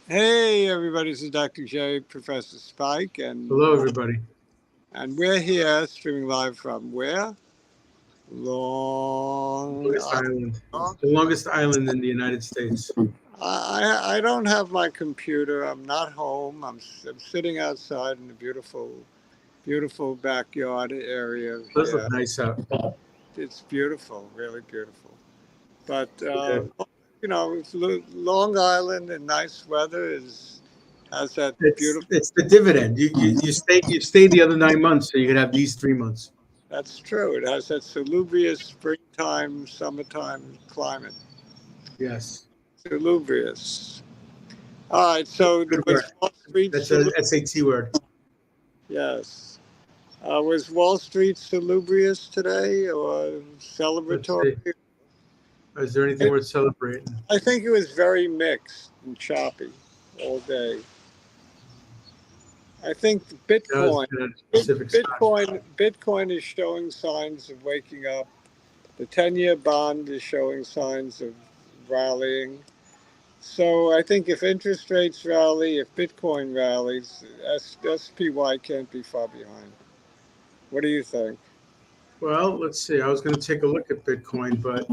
Hey, everybody, this is Dr. J, Professor Spike, Hello, everybody. and we're here streaming live from where? Long Longest island. It's the longest island in the United States. I don't have my computer. I'm not home. I'm sitting outside in the beautiful backyard area It does look here. nice out. It's beautiful, really beautiful. But Yeah. Long Island and nice weather is has that It's beautiful. it's the dividend. You stayed the other 9 months, so you could have these 3 months. That's true. It has that salubrious springtime, summertime climate. Yes. Salubrious. All right. So Good was work. Wall Street That's a salubrious? SAT word. Yes. Was Wall Street salubrious today or Let's celebratory? see. Is there anything I, worth celebrating? I think it was very mixed and choppy all day. I think That was Bitcoin, in a specific spot. Bitcoin is showing signs of waking up. The 10-year bond is showing signs of rallying. So I think if interest rates rally, if Bitcoin rallies, SPY can't be far behind. What do you think? Well, let's see. I was going to take a look at Bitcoin, but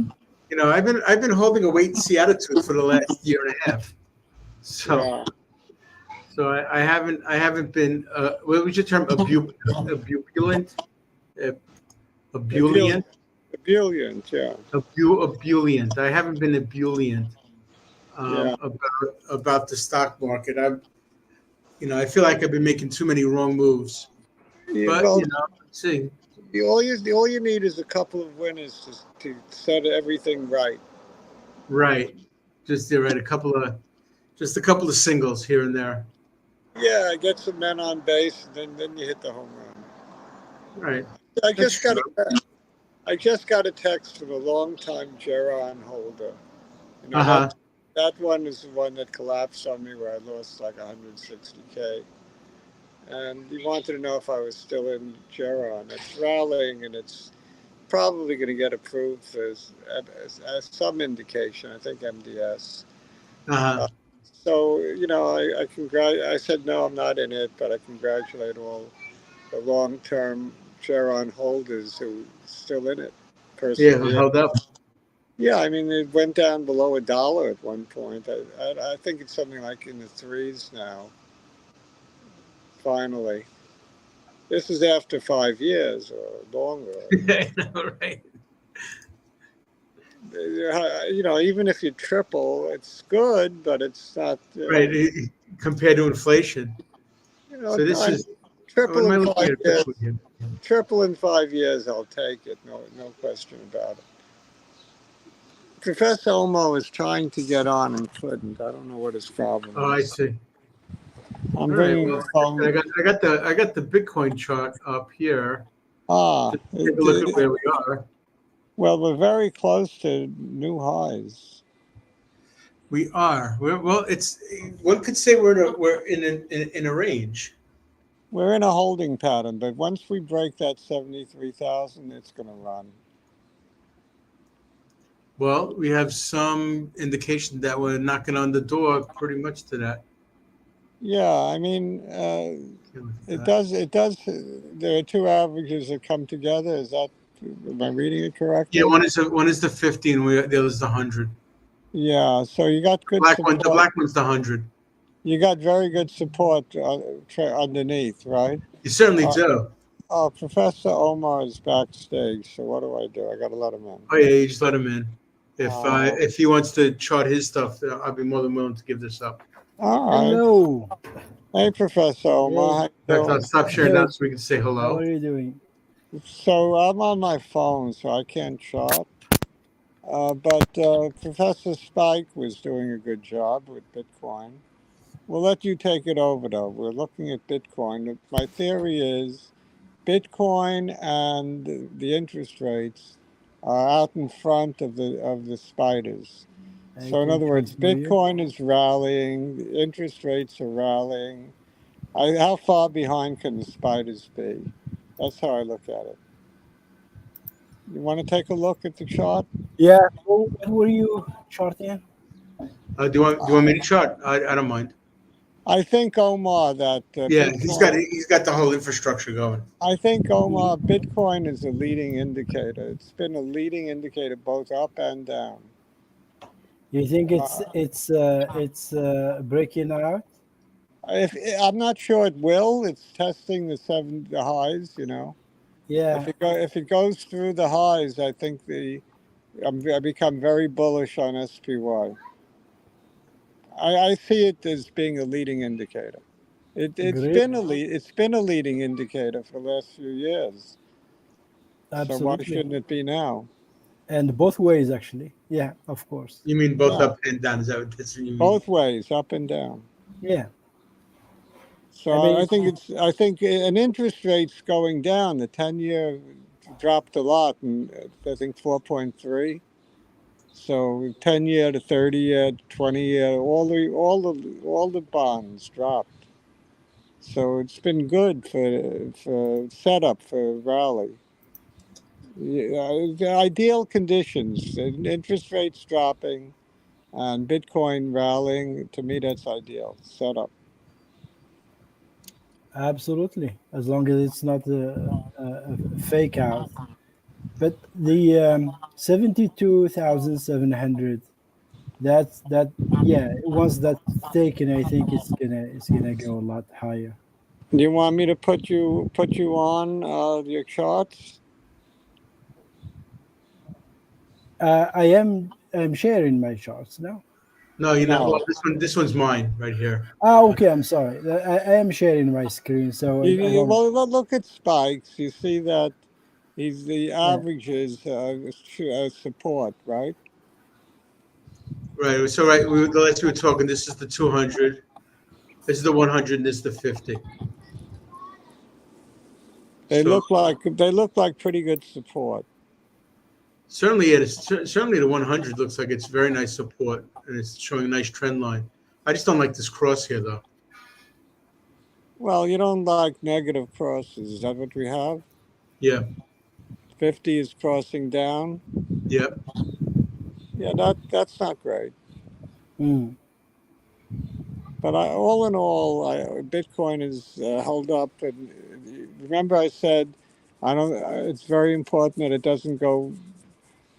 I've been holding a wait and see attitude for the last year and a half. So Yeah, So I haven't been what was your term, abulant, uh, ebullient, abulant, ebullient. Yeah, abulant. I haven't been abulant yeah. about the stock market. I feel like I've been making too many wrong moves. But Well, let's see. all you need is a couple of winners to set everything right. Right, just there, right. Just a couple of singles here and there. Yeah, get some men on base, and then you hit the home run. Right, I that's just got true. a I just got a text from a longtime Geron holder. You know Uh that huh. that one is the one that collapsed on me where I lost like 160K. And he wanted to know if I was still in Geron. It's rallying and it's probably going to get approved as some indication. I think MDS. Uh huh. Uh, so I said no, I'm not in it, but I congratulate all the long-term Geron holders who are still in it, Yeah, who persevere. held up? Yeah, I mean it went down below $1 at one point. I think it's something like in the threes now. Finally, this is after 5 years or longer. Right. Even if you triple, it's good, but it's not. Right. Compared to inflation. So this I is. What triple am I in looking five at years. Bitcoin here? Triple in 5 years, I'll take it. No question about it. Professor Omo is trying to get on and couldn't. I don't know what his problem Oh, I is. see. I'm All right. bringing Well, the like I said, phone. I got the Bitcoin chart up here. Ah, Just take a look at where we are. well, we're very close to new highs. We are. Well, it's one could say we're in a range. We're in a holding pattern, but once we break that 73,000, it's going to run. Well, we have some indication that we're knocking on the door pretty much to that. Yeah, I mean, Take a look at it that. does. It does. There are two averages that come together. Am I reading it Yeah, correctly? one is the 50, and the other's the 100. Yeah. So you got good The support. black one's the 100. You got very good support underneath, right? You certainly Uh, do. Professor Omar is backstage. So what do? I got to let him in. Oh yeah, you just let him in. If Uh, if he wants to chart his stuff, I'll be more than willing to give this up. all right. Hello. Hey, Professor Omar, Hey, how In you fact, I'll doing? stop sharing hello. that so we can say How hello. are you doing? So I'm on my phone, so I can't chart. But Professor Spike was doing a good job with Bitcoin. We'll let you take it over, though. We're looking at Bitcoin. My theory is Bitcoin and the interest rates are out in front of the spiders. I So, in can other words, confirm you. Bitcoin is rallying, the interest rates are rallying. How far behind can the spiders be? That's how I look at it. You want to take a look at the chart? Yeah. So, what were you charting? Do you want me to chart? I don't mind. I think Omar that Yeah, Bitcoin. he's got the whole infrastructure going. I think Omar Bitcoin is a leading indicator. It's been a leading indicator both up and down. You think Uh, it's breaking out? if I'm not sure it will, it's testing the highs. Yeah, If it goes through the highs, I think I become very bullish on SPY. I see it as being a leading indicator. great. It's been a leading indicator for the last few years. So why Absolutely. shouldn't it be now? And both ways, actually. Yeah, of course. You mean both Yeah, up and down? Is that that's what you mean? both ways, up and down. Yeah. So I mean, I think an interest rates going down. The 10-year dropped a lot, and I think 4.3. So 10-year to 30-year, 20-year, all the bonds dropped. So it's been good for setup for rally. Yeah, the ideal conditions, interest rates dropping and Bitcoin rallying. To me, that's ideal setup. absolutely. As long as it's not a fake out. But the 72,700, yeah, once that's taken, I think it's gonna go a lot higher. Do you want me to put you on your charts? I'm sharing my charts now. No, you know. Well, No. this one's mine right here. Ah, okay, I'm sorry. I am sharing my screen, so I don't. Well, look at spikes. You see that he's the Yeah, averages support, right? Right. So the last we were talking. This is the 200. This is the 100. And this is the 50. So They look like pretty good support. certainly, certainly the 100 looks like it's very nice support, and it's showing a nice trend line. I just don't like this cross here, though. Well, you don't like negative crosses. Is that what we have? Yeah. 50 is crossing down. Yeah. Yeah, that's not great. mm, But all in all, Bitcoin is held up. And remember, I said, I don't. It's very important that it doesn't go.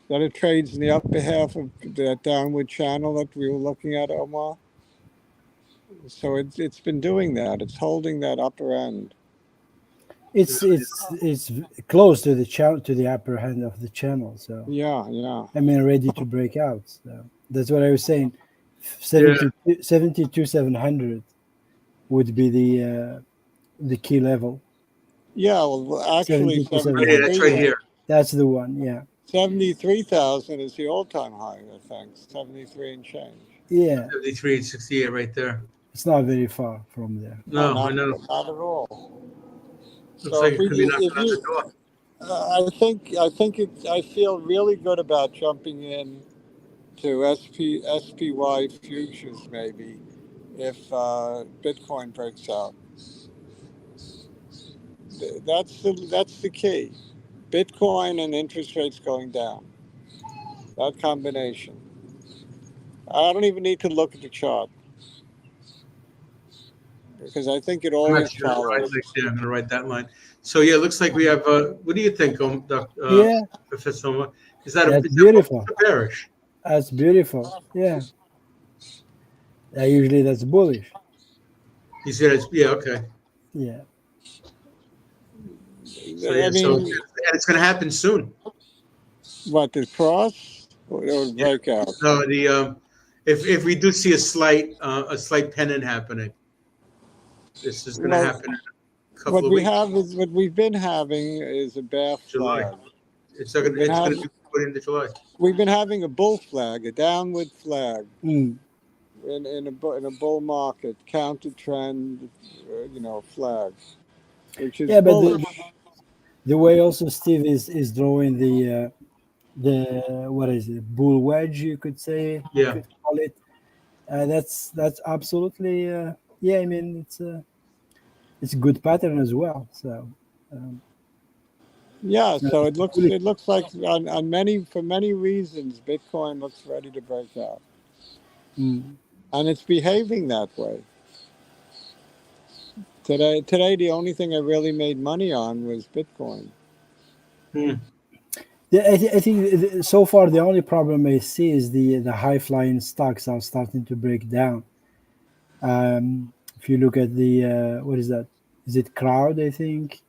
That it trades in the upper half of that downward channel that we were looking at, Omar. So it's been doing that. It's holding that upper end. it's close to the upper end of the channel. So Yeah, yeah. I mean, ready to break out. So that's what I was saying. Yeah. 72 700 would be the key level. Yeah, well, actually, 72 Right here. 700. That's right 73, Yeah, here. that's the one. Yeah, 73,000 is the all-time high, I think. 73 and change. yeah. 73 and 68 right there. It's not very far from there. No, No, I know. not at all. Looks So like it could be knocking if on the you, door. I feel really good about jumping in to SPY futures maybe if Bitcoin breaks out. That's the key. Bitcoin and interest rates going down. That combination. I don't even need to look at the chart because I think it I'm not always sure. Right, follows. like there. I'm gonna write that line. So yeah, it looks like we have. What do you think, Yeah, Professor Omar? that's Is that bullish beautiful. or bearish? That's beautiful. Yeah, usually that's bullish. You said it's yeah, okay. Yeah, So I yeah, so mean, and it's gonna happen soon. what the cross or Yeah. breakout? No, the if we do see a slight pennant happening, this is gonna Well, happen in a couple of weeks. what we've been having is a bear July. flag. We've been It's gonna having be put into July. we've been having a bull flag, a downward flag mm. in a bull market, counter trend, flag, which is Yeah. But bullish. the way also Steve is drawing the what is it, bull wedge, you could say, you Yeah. could call it. That's absolutely yeah. I mean, it's a good pattern as well. So um, Yeah, uh, so really, it looks like for many reasons Bitcoin looks ready to break out, mm, and it's behaving that way. Today, the only thing I really made money on was Bitcoin. Yeah, I think so far the only problem I see is the high flying stocks are starting to break down. If you look at the what is that? Is it Crowd? I think.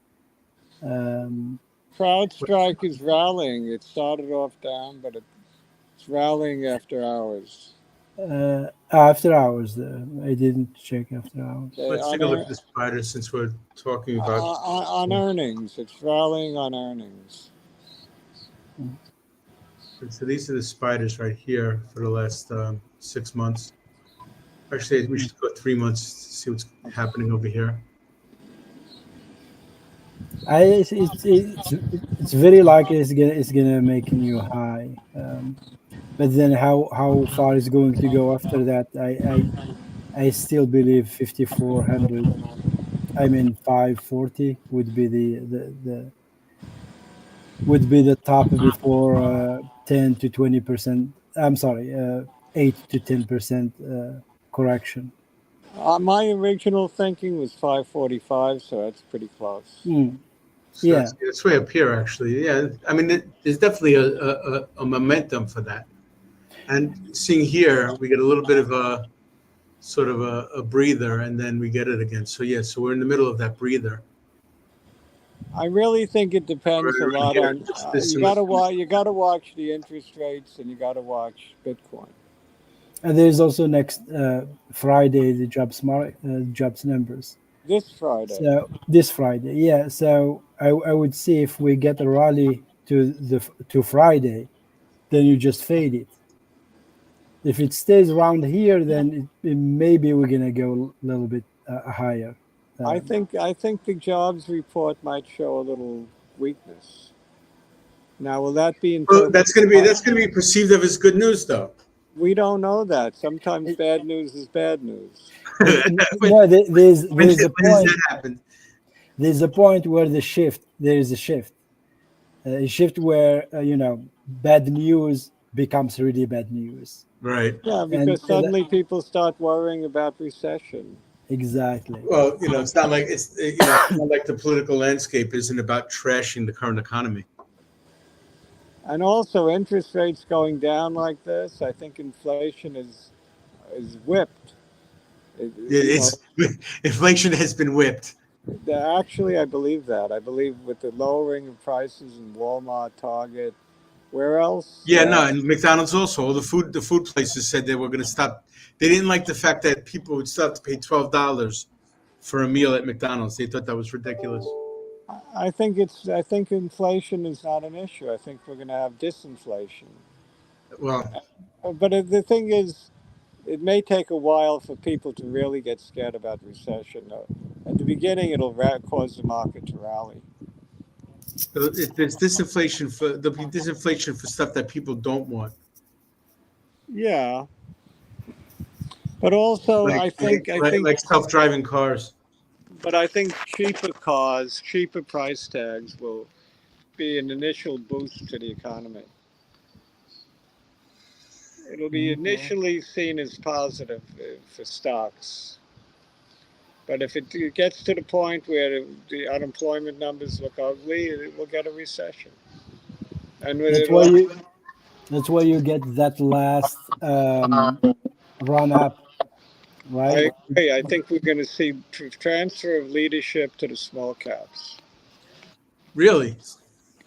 Um, CrowdStrike is rallying. It started off down, but it's rallying after hours. After hours, I didn't check after hours. Let's take a look at the spider since we're talking about on earnings. It's rallying on earnings. So these are the spiders right here for the last 6 months. Actually, we should go 3 months to see what's happening over here. It's very likely it's gonna make a new high, but then how far it's going to go after that? I still believe 5,400. I mean 540 would be the would be the top before 10 to 20%. I'm sorry, 8 to 10% correction. My original thinking was 545, so that's pretty close. So Yeah. it's way up here, actually. Yeah, I mean, there's definitely a momentum for that. And seeing here, we get a little bit of a sort of a breather, and then we get it again. So yeah, so we're in the middle of that breather. I really think it depends a lot here, on. this You gotta watch the interest rates, and you gotta watch Bitcoin. And there's also next Friday the jobs numbers. This Friday. So this Friday, yeah. So I would see if we get a rally to Friday, then you just fade it. If it stays around here, then maybe we're gonna go a little bit higher. I think the jobs report might show a little weakness. Now, will that be Well, that's going to be perceived of as good news, though. We don't know that. Sometimes bad news is bad news. No, there's a when does point. that happen? There's a point where there is a shift where bad news becomes really bad news. Right. Yeah, because suddenly people start worrying about recession. Exactly. Well, it's not like it's not like the political landscape isn't about trashing the current economy. And also, interest rates going down like this, I think inflation is whipped. Inflation has been whipped. Actually, I believe that. I believe with the lowering of prices in Walmart, Target, where else? Yeah, no, and McDonald's also. All the food places said they were going to stop. They didn't like the fact that people would still have to pay $12 for a meal at McDonald's. They thought that was ridiculous. I think inflation is not an issue. I think we're going to have disinflation. Well, but the thing is, it may take a while for people to really get scared about recession. At the beginning, it'll cause the market to rally. There's there'll be disinflation for stuff that people don't want. Yeah, but also I think like self-driving cars. But I think cheaper cars, cheaper price tags will be an initial boost to the economy. It'll be initially seen as positive for stocks. But if it gets to the point where the unemployment numbers look ugly, it will get a recession. And that's why you get that last run up, right? I agree. I think we're going to see transfer of leadership to the small caps. Really?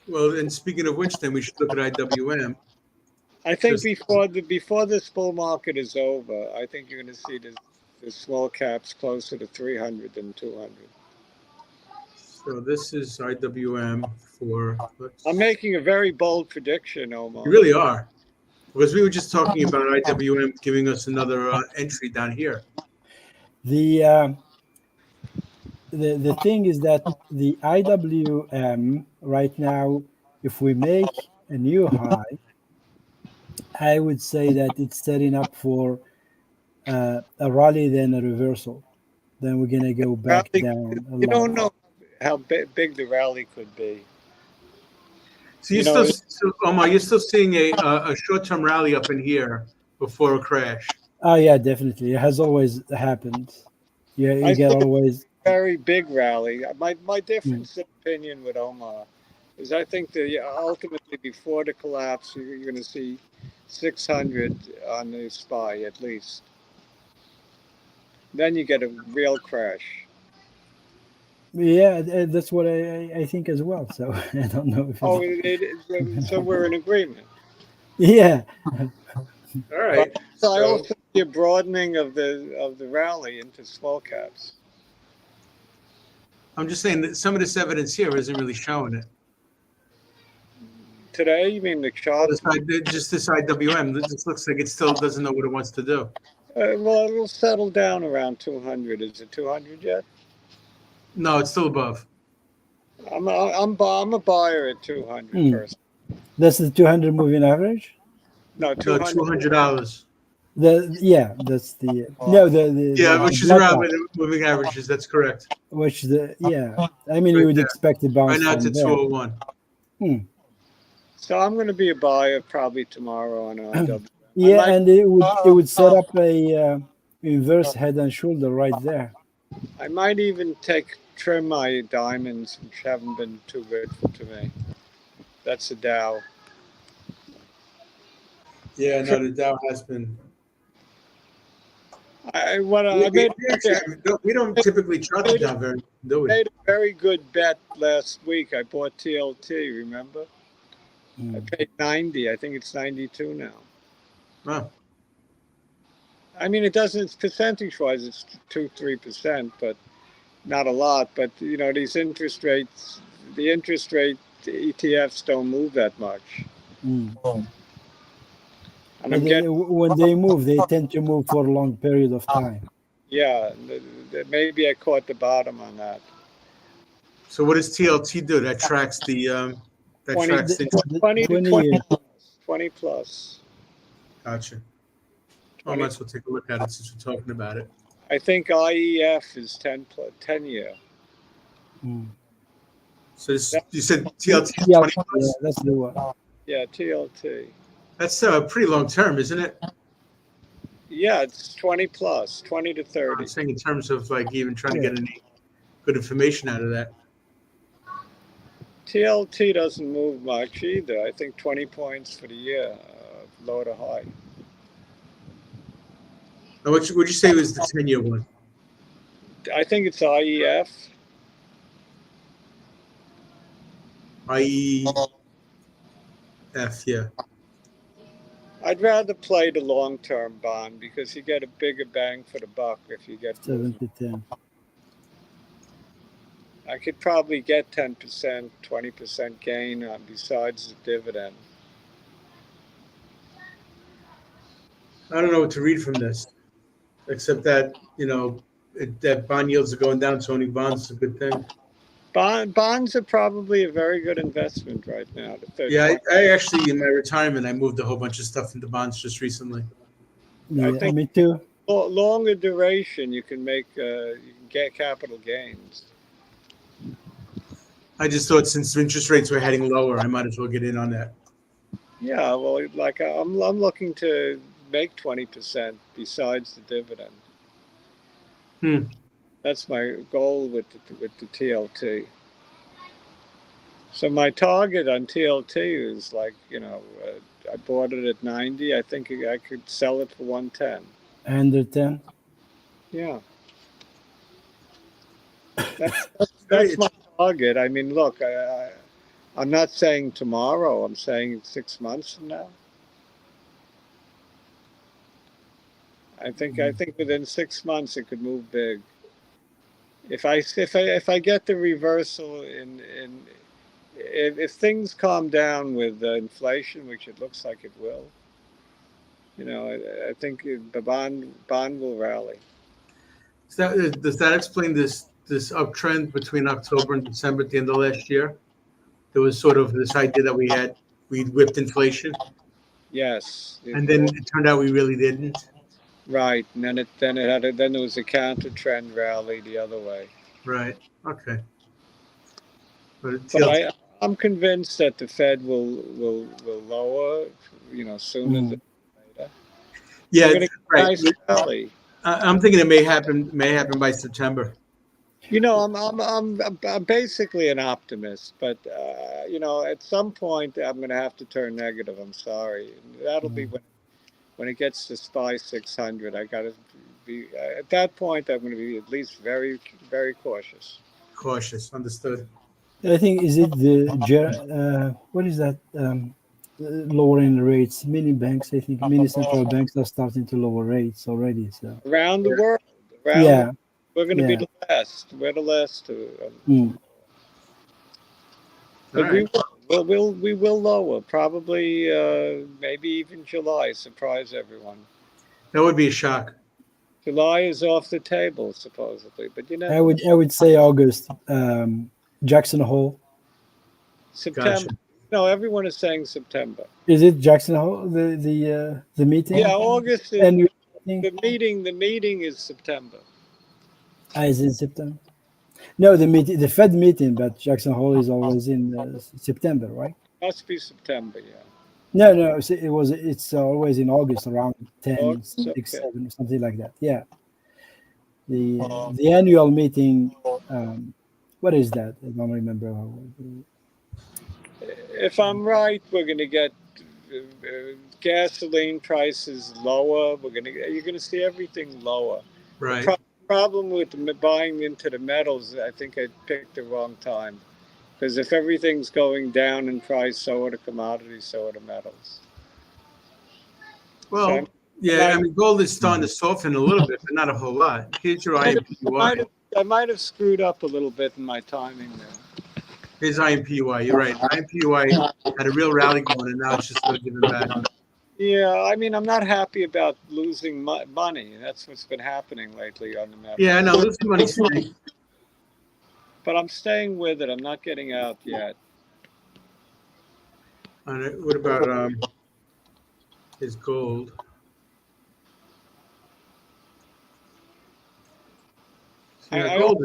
Well, and speaking of which, then we should look at IWM. I think before this bull market is over, I think you're going to see the small caps closer to 300 than 200. So this is IWM for. I'm making a very bold prediction, Omar. You really are, because we were just talking about IWM giving us another entry down here. The thing is that the IWM right now, if we make a new high, I would say that it's setting up for a rally, then a reversal. Then we're gonna go back down. You don't know how big the rally could be. So Omar, you're still seeing a short-term rally up in here before a crash. Oh yeah, definitely. It has always happened. Yeah, you get always very big rally. My difference of opinion with Omar is I think that ultimately before the collapse, you're going to see 600 on the SPY at least. Then you get a real crash. Yeah, that's what I think as well. So I don't know if Oh, so we're in agreement. yeah. All right. So I So also see a broadening of the rally into small caps. I'm just saying that some of this evidence here isn't really showing it. Today, you mean the chart? Just this IWM, this looks like it still doesn't know what it wants to do. Well, it'll settle down around 200. Is it 200 yet? No, it's still above. I'm a buyer at 200 person. That's the 200 moving average. No, No, 200. $200. That's the no Yeah, the which is black around one, with the moving averages. That's correct. which I mean you Right would there. expect a bounce Right now it's from at there. 201. So I'm going to be a buyer probably tomorrow on IW. Yeah, and it would set up a inverse head and shoulder right there. I might even trim my diamonds, which haven't been too good to me. That's a Dow. Yeah, no, the Dow has been. I We don't typically chart the Dow very, do we? made a very good bet last week. I bought TLT. Remember? I paid 90. I think it's 92 now. Wow. I mean, it doesn't percentage-wise. It's 2-3%, but not a lot. But these interest rates, the interest rate ETFs don't move that much. And But when they move, they tend to move for a long period of time. Yeah, maybe I caught the bottom on that. So what does TLT do? That tracks the 20 plus. Gotcha. Well, might as well take a look at it since we're talking about it. I think IEF is 10 year. So you said TLT is 20 Yeah, plus? that's the one. Yeah, TLT. That's pretty long term, isn't it? Yeah, it's 20 plus, 20 to 30. I'm saying in terms of like even trying to get any good information out of that. TLT doesn't move much either. I think 20 points for the year, low to high. Now, what would you say was the 10-year one? I think it's IEF. IEF, yeah. I'd rather play the long-term bond because you get a bigger bang for the buck if you get 7 to 10. I could probably get 10%, 20% gain besides the dividend. I don't know what to read from this, except that, that bond yields are going down, so owning bonds is a good thing. Bonds are probably a very good investment right now. Yeah, I actually, in my retirement, I moved a whole bunch of stuff into bonds just recently. Yeah, I think me too. Longer duration, you can get capital gains. I just thought since interest rates were heading lower, I might as well get in on that. Yeah, well, like I'm looking to make 20% besides the dividend. That's my goal with the TLT. So my target on TLT is like, I bought it at 90. I think I could sell it for 110. 110. Yeah. That's my target. I mean, look, I'm not saying tomorrow. I'm saying 6 months from now. I think within 6 months it could move big. If I get the reversal if things calm down with inflation, which it looks like it will, I think the bond will rally. Does that explain this uptrend between October and December at the end of last year? There was sort of this idea that we whipped inflation. Yes. And then it turned out we really didn't. Right, and then there was a counter trend rally the other way. Right. Okay. But I'm convinced that the Fed will lower, sooner than later. Yeah, We're gonna get right. a nice rally. I'm thinking it may happen by September. You know, I'm basically an optimist, but at some point I'm going to have to turn negative. I'm sorry. That'll be when it gets to SPY 600. I got to be at that point. I'm going to be at least very, very cautious. Cautious, understood. I think is it what is that? Lowering the rates. Many banks, I think, many central banks are starting to lower rates already. So Around the Yeah. world, yeah, we're going to be yeah. the last. We're the last to. Mm. But All right. we will lower probably maybe even July. Surprise everyone. That would be a shock. July is off the table supposedly, but you I never know. would say August. Jackson Hole. September. Gotcha. No, everyone is saying September. Is it Jackson Hole? The Yeah, meeting August is and meeting the meeting. The meeting is September. is in September. No, the Fed meeting, but Jackson Hole is always in September, right? Must be September. Yeah, No, no, it's always in August around 10, August. 6, Okay. 7, something like that. Yeah, the annual meeting. What is that? I don't remember. If I'm right, we're going to get gasoline prices lower. You're going to see everything lower. The Right. problem with buying into the metals, I think I picked the wrong time. Because if everything's going down in price, so are the commodities, so are the metals. So Well, yeah. I mean, gold is starting to soften a little bit, but not a whole lot. Here's your IMPY. I might have screwed up a little bit in my timing there. Here's IMPY. You're right. IMPY had a real rally going, and now it's just sort of giving back. Yeah, I mean, I'm not happy about losing money. That's what's been happening lately on the metals. Yeah, I know. Losing money stinks. But I'm staying with it. I'm not getting out yet. What about his gold? Yeah, gold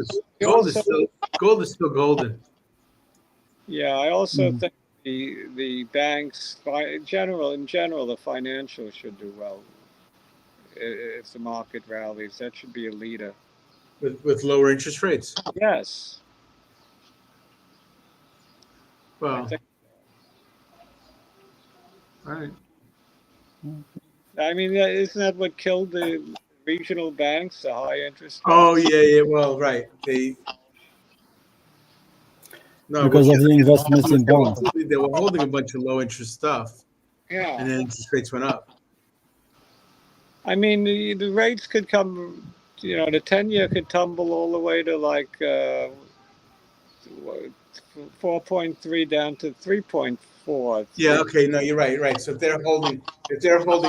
is still golden. Yeah, I also think the banks, in general, the financials should do well if the market rallies. That should be a leader. With lower interest rates. Yes. Well, all right. I mean, isn't that what killed the regional banks? The high interest rates. Oh yeah. Well, right. Because of the investments in bonds. They were holding a bunch of low interest stuff. Yeah. And then interest rates went up. I mean, the rates could come. The 10-year could tumble all the way to like 4.3 down to 3.4. Yeah. Okay. No, you're right. Right. So if they're holding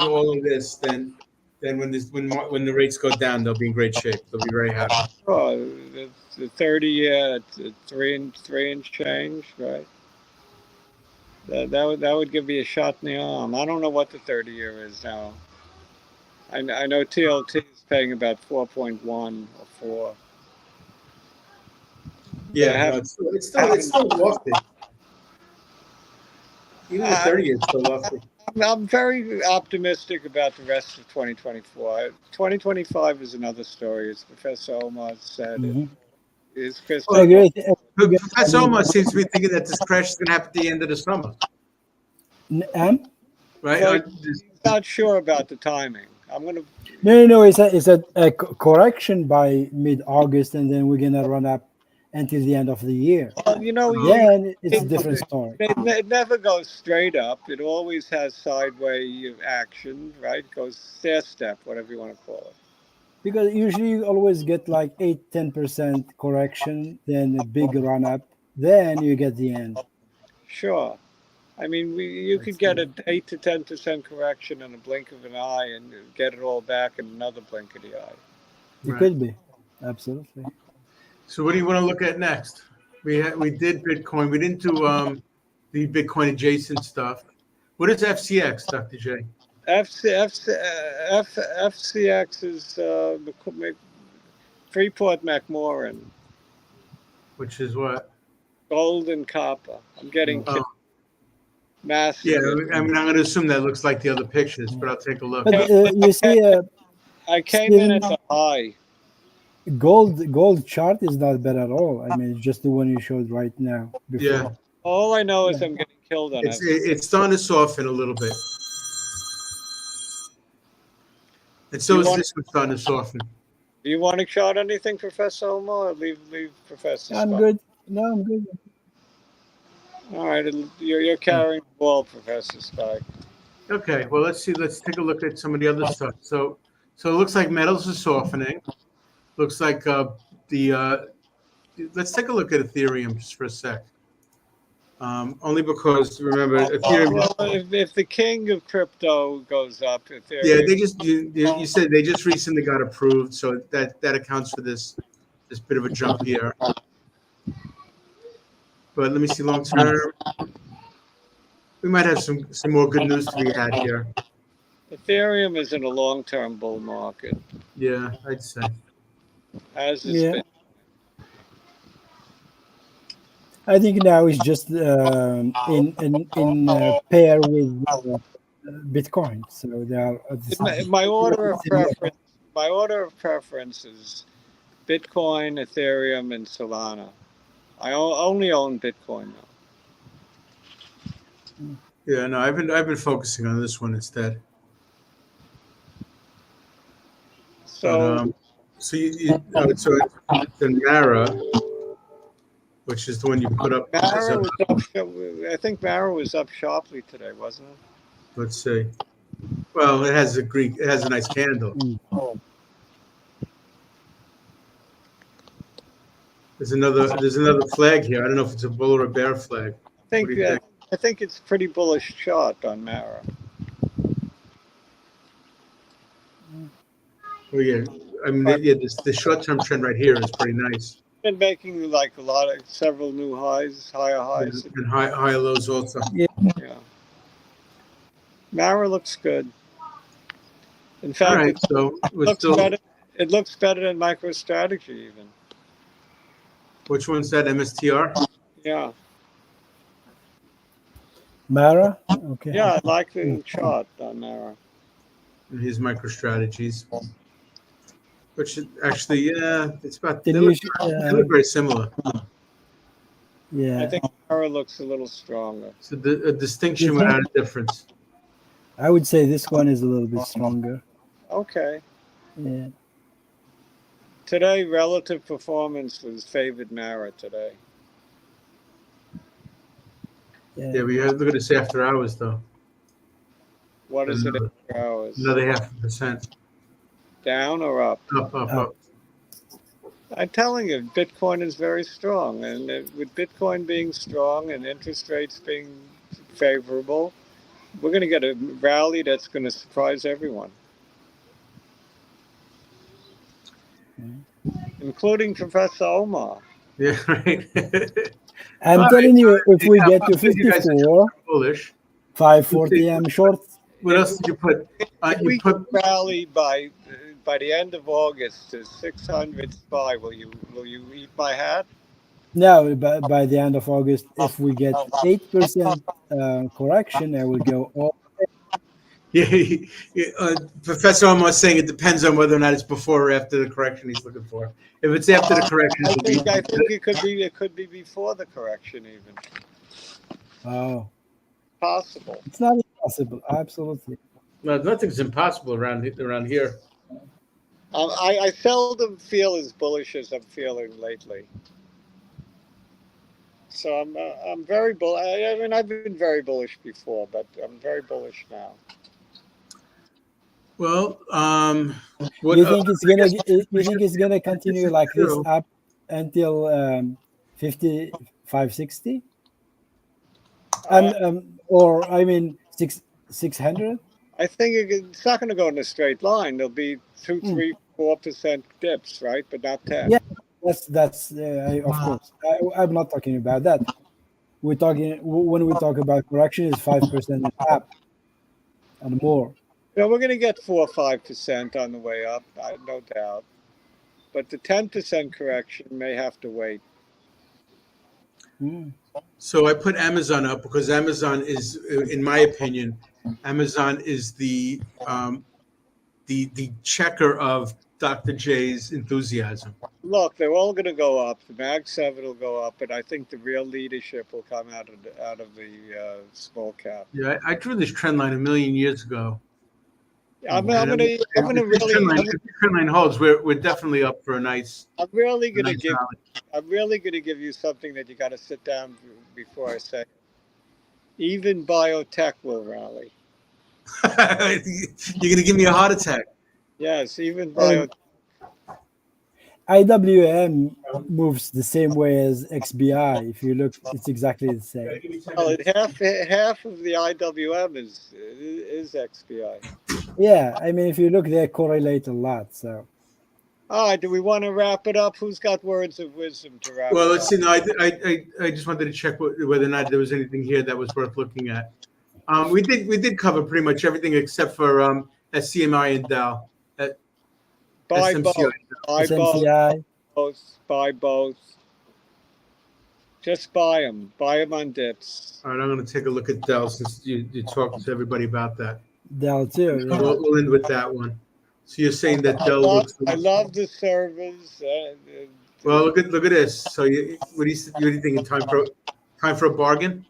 all of this, then when the rates go down, they'll be in great shape. They'll be very happy. Oh, the 30-year at three and change, right? That would give me a shot in the arm. I don't know what the 30-year is now. I know TLT is paying about 4.1 or 4. Yeah, no, it's still lofty. Even the 30 is still lofty. I'm very optimistic about the rest of 2024. 2025 is another story, as Professor Omar said. I agree. Professor Omar seems to be thinking that this crash is going to happen at the end of the summer. Right? Well, he's not sure about the timing. I'm going to. No. It's a correction by mid-August, and then we're going to run up until the end of the year. Well, then it's a different story. It never goes straight up. It always has sideways action, right? It goes stair-step, whatever you want to call it. Because usually you always get like 8-10% correction, then a big run-up, then you get the end. Sure. I mean, you could get an 8 to 10% correction in a blink of an eye and get it all back in another blink of the eye. It could be. Absolutely. So what do you want to look at next? We did Bitcoin. We didn't do the Bitcoin adjacent stuff. What is FCX, Dr. J? FCX is Freeport McMoran. Which is what? Gold and copper. I'm getting massive. Yeah, I mean, I'm going to assume that looks like the other pictures, but I'll take a look. But you see, I came in at the high. gold chart is not bad at all. I mean, it's just the one you showed right now Yeah, before. All I know is Yeah. I'm getting killed on it. it's starting to soften a little bit, and so You is want this one starting to soften. Do you want to chart anything, Professor Omar, or leave Professor I'm Spike? good. No, I'm good. All right, you're carrying the ball, Professor Spike. Okay, well, let's see. Let's take a look at some of the other stuff. So it looks like metals are softening. Looks like the let's take a look at Ethereum just for a sec. Only because remember Ethereum. Well, if the king of crypto goes up, Yeah, Ethereum. they just you said they just recently got approved, so that accounts for this bit of a jump here. But let me see long term. We might have some more good news to be had here. Ethereum is in a long-term bull market, Yeah, I'd say. as is Yeah, Bitcoin. I think now it's just in pair with Bitcoin, so they are at the same. My order of Similar. preference. My order of preference is Bitcoin, Ethereum, and Solana. I only own Bitcoin now. Yeah, no, I've been focusing on this one instead. But So so so the Mara, which is the one you put up as Mara a was up. I think Mara was up sharply today, wasn't it? let's see. Well, it has a nice candle. Mm. There's another flag here. I don't know if it's a bull or a bear flag. What do you think? I think it's pretty bullish chart on Mara. Oh yeah, I mean yeah, the short-term trend right here is pretty nice. Been making like several new highs, higher highs. And high lows also. Yeah. Yeah, Mara looks good. In All fact, right, so we're looks still. better. It looks better than MicroStrategy even. Which one's that? MSTR? Yeah, Mara. Okay. yeah, I like the chart on Mara. And his MicroStrategies. Which actually, yeah, it's about. Then They you look very similar. yeah. I think Mara looks a little stronger. So a distinction without a difference. I would say this one is a little bit stronger. Okay. Yeah. Today, relative performance was favored Mara today. Yeah, we have look at this after hours though. What is it after hours? Another 0.5%. Down or up? Up. I'm telling you, Bitcoin is very strong. And with Bitcoin being strong and interest rates being favorable, we're going to get a rally that's going to surprise everyone, including Professor Omar. Yeah, right. I'm All telling right, you, if we get to you guys are 54, bullish. 540, I'm short. What else did you put? If we can rally by the end of August to 600 SPY, will you eat my hat? No, by the end of August, if we get 8% correction, I will go all. Yeah, Professor Omar was saying it depends on whether or not it's before or after the correction he's looking for. If it's after the correction, I think it could be before the correction even. Oh, Possible. it's not impossible. Absolutely. no, nothing's impossible around here. I seldom feel as bullish as I'm feeling lately. So I'm very bullish. I mean, I've been very bullish before, but I'm very bullish now. Well, You think it's gonna continue like this up until 55, 60? Or I mean 600? I think it's not going to go in a straight line. There'll be 2, 3, 4% dips, right? But not 10. Yeah, that's of course. I'm not talking about that. We're talking when we talk about correction is 5% up and more. We're going to get 4 or 5% on the way up, no doubt. But the 10% correction may have to wait. So I put Amazon up because Amazon is, in my opinion, Amazon is the checker of Dr. J's enthusiasm. Look, they're all going to go up. The Mag 7 will go up, but I think the real leadership will come out of the small cap. Yeah, I drew this trend line a million years ago. I'm gonna really, If this trend line holds, we're definitely up for a nice. I'm really gonna nice give, rally. I'm really gonna give you something that you got to sit down before I say it. Even biotech will rally. You're gonna give me a heart attack. Yes, even I mean, biotech. IWM moves the same way as XBI. If you look, it's exactly the same. Well, half of the IWM is XPI. Yeah, I mean, if you look, they correlate a lot. So All right, do we want to wrap it up? Who's got words of wisdom to wrap Well, it let's up? see. No, I just wanted to check whether or not there was anything here that was worth looking at. We did cover pretty much everything except for SCMI and Dell. Buy SMCI. both. Buy SMCI. both. Buy both. Just buy them. Buy them on dips. All right, I'm going to take a look at Dell since you talked to everybody about that. Dell too. Yeah. We'll end with that one. So you're saying that Dell looks. I love the servers. Well, look at this. So what do you think? Time for a bargain?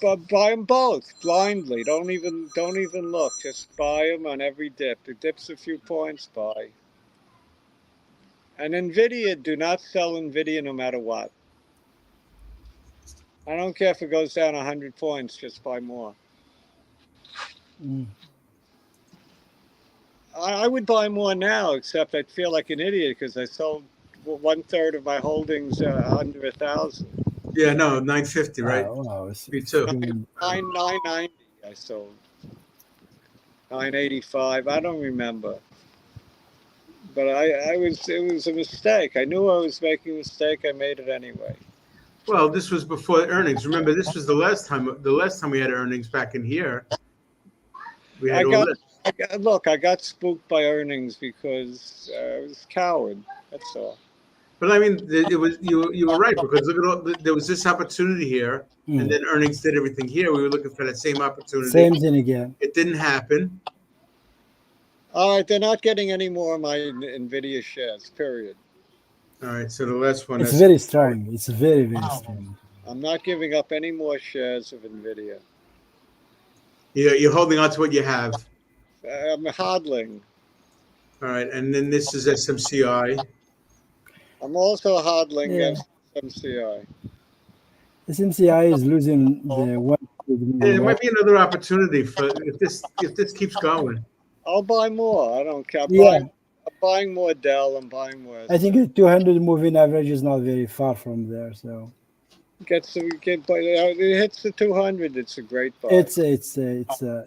Buy them both blindly. Don't even look. Just buy them on every dip. The dip's a few points. Buy. And NVIDIA, do not sell NVIDIA no matter what. I don't care if it goes down 100 points. Just buy more. Mm. I would buy more now, except I'd feel like an idiot because I sold 1/3 of my holdings under 1,000. Yeah, no, 950, right? Wow, Me too. 990 I sold. 985. I don't remember. But it was a mistake. I knew I was making a mistake. I made it anyway. Well, this was before earnings. Remember, this was the last time we had earnings back in here. We had I got spooked by earnings because I was a coward. That's all. But I mean, it was you were right, because look at there was this opportunity here, and then earnings did everything here. We were looking for that same opportunity. Same thing again. It didn't happen. All right, they're not getting any more of my NVIDIA shares, period. All right, so the last one. It's very strong. It's very, very strong. I'm not giving up any more shares of NVIDIA. Yeah, you're holding on to what you have. I'm hodling. All right, and then this is SMCI. I'm also hodling SMCI. SMCI is losing the one. There might be another opportunity for if this keeps going. I'll buy more. I don't care. I'm buying more Dell. I'm buying more. I think a 200 moving average is not very far from there. So it hits the 200. It's a great buy. it's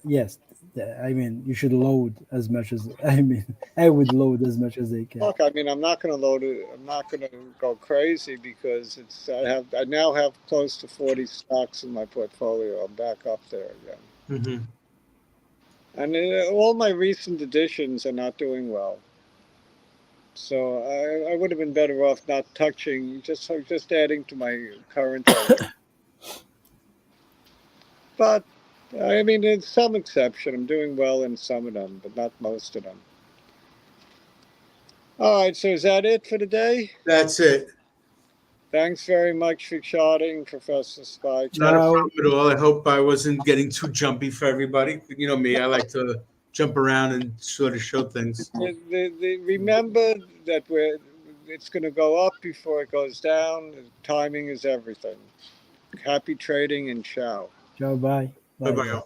yes. I mean, you should load as much as I would load as much as they can. Look, I mean, I'm not going to load it. I'm not going to go crazy because I now have close to 40 stocks in my portfolio. I'm back up there again. Mm-hmm. And all my recent additions are not doing well. So I would have been better off not touching, just adding to my current. But I mean, there's some exception. I'm doing well in some of them, but not most of them. All right, so is that it for today? That's it. Thanks very much for chatting, Professor Spike. Not a problem at all. I hope I wasn't getting too jumpy for everybody. You know me, I like to jump around and sort of show things. Remember that it's going to go up before it goes down. Timing is everything. Happy trading and ciao. Ciao, bye. Bye-bye.